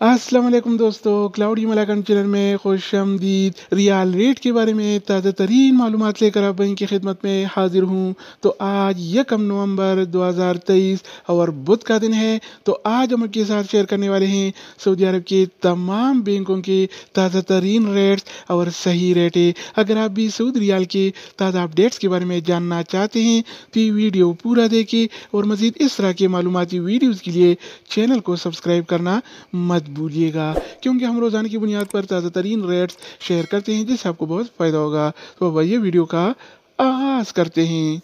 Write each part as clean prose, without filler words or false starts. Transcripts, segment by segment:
अस्सलाम वालेकुम दोस्तों, क्लाउडी मलाकन चैनल में खुशामदीद। रियाल रेट के बारे में ताज़ा तरीन मालूमात लेकर आप की खिदमत में हाजिर हूँ। तो आज 1 नवंबर 2023 और बुध का दिन है। तो आज हम आपके साथ शेयर करने वाले हैं सऊदी अरब के तमाम बैंकों के ताज़ा तरीन रेट्स और सही रेटें। अगर आप भी सऊदी रियाल के ताज़ा अपडेट्स के बारे में जानना चाहते हैं तो ये वीडियो पूरा देखें और मज़ीद इस तरह के मालूमाती वीडियोज़ के लिए चैनल को सब्सक्राइब करना मत भूलिएगा, क्योंकि हम रोजाना की बुनियाद पर ताज़ा तरीन रेट्स शेयर करते हैं जिससे आपको बहुत फ़ायदा होगा। तो वही वीडियो का आगाज़ करते हैं।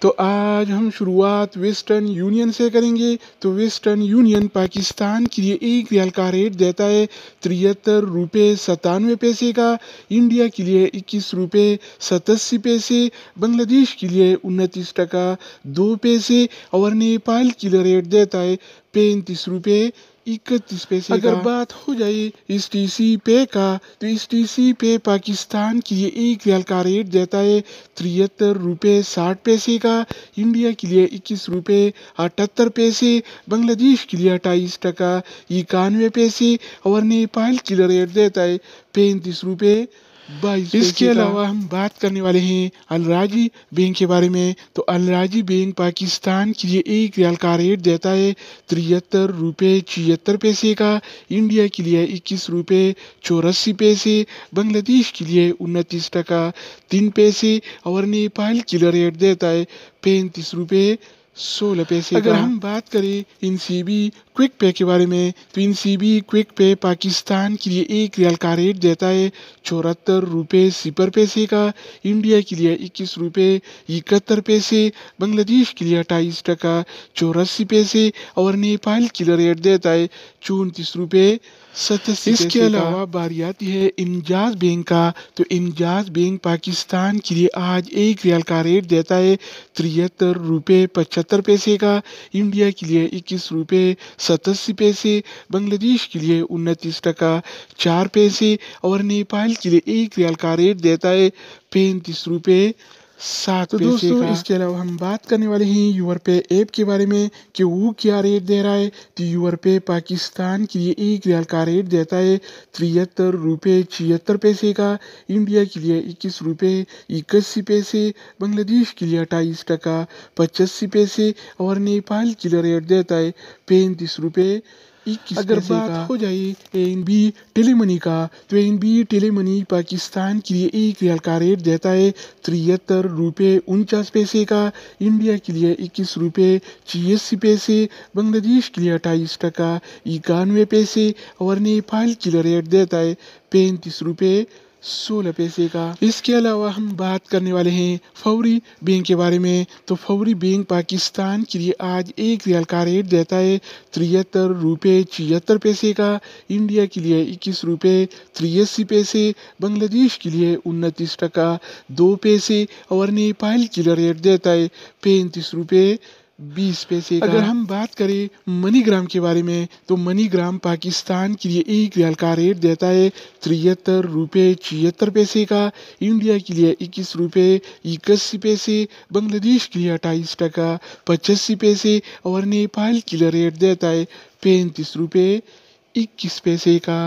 तो आज हम शुरुआत वेस्टर्न यूनियन से करेंगे। तो वेस्टर्न यूनियन पाकिस्तान के लिए 1 रियाल का रेट देता है 73 रुपये 97 पैसे का, इंडिया के लिए 21 रुपये 87 पैसे, बांग्लादेश के लिए 29 टका 2 पैसे और नेपाल के लिए रेट देता है 35 रुपये 31 पैसे। अगर बात हो जाए इस टीसी पे का, तो इस टीसी पे पाकिस्तान के लिए 1 रियाल का रेट देता है 73 रुपये 60 पैसे का, इंडिया के लिए 21 रुपये 78 पैसे, बांग्लादेश के लिए 28 टका 91 पैसे और नेपाल के लिए रेट देता है 35 रुपये 22 पैसे। इसके अलावा हम बात करने वाले हैं अल राजी बैंक के बारे में। तो अल राजी बैंक पाकिस्तान के लिए 1 रियाल का रेट देता है 73 रुपये 76 पैसे का, इंडिया के लिए 21 रुपये 84 पैसे, बांग्लादेश के लिए 29 टका 3 पैसे और नेपाल के लिए रेट देता है 35 रुपये 16 पैसे। अगर हम बात करें इनसीबी क्विक पे के बारे में, तो इनसीबी क्विक पे पाकिस्तान के लिए 1 रियाल का रेट देता है 74 रुपये 0 पैसे का, इंडिया के लिए 21 रुपये 71 पैसे, बांग्लादेश के लिए 28 टका 84 पैसे और नेपाल के लिए रेट देता है 34 रुपये 87। इसके अलावा बारी आती है इंजाज बैंक का। तो इंजाज बैंक पाकिस्तान के लिए आज 1 रियाल का रेट देता है 73 रुपये 75 पैसे का, इंडिया के लिए 21 रुपये 87 पैसे, बांग्लादेश के लिए 29 टका 4 पैसे और नेपाल के लिए 1 रियाल का रेट देता है 35 रुपये 7 पैसे। दोस्तों इसके अलावा हम बात करने वाले हैं यूर पे ऐप के बारे में कि वो क्या रेट दे रहा है। तो यूर पे पाकिस्तान के लिए 1 रियाल का रेट देता है 73 रुपये 76 पैसे का, इंडिया के लिए 21 रुपये 81 पैसे, बांग्लादेश के लिए 28 टका 85 पैसे और नेपाल के लिए रेट देता है 35 रुपये 21 अगर बात हो जाए एनबी टेलीमनी का, तो एनबी टेलीमनी पाकिस्तान के लिए 1 रियाल का रेट देता है 73 रुपये 49 पैसे का, इंडिया के लिए 21 रुपये 86 पैसे, बांग्लादेश के लिए 28 टका 91 पैसे और नेपाल के लिए रेट देता है 35 रुपये 16 पैसे का। इसके अलावा हम बात करने वाले हैं फौरी बैंक के बारे में। तो फौरी बैंक पाकिस्तान के लिए आज 1 रियाल का रेट देता है 73 रुपये 76 पैसे का, इंडिया के लिए 21 रुपये 83 पैसे, बांग्लादेश के लिए 29 टका 2 पैसे और नेपाल के लिए रेट देता है 35 रुपये 20 पैसे का। अगर हम बात करें मनीग्राम के बारे में, तो मनीग्राम पाकिस्तान के लिए 1 रियाल का रेट देता है 73 रुपये 76 पैसे का, इंडिया के लिए 21 रुपये 81 पैसे, बांग्लादेश के लिए 28 टका 85 पैसे और नेपाल के लिए रेट देता है 35 रुपये 21 पैसे का।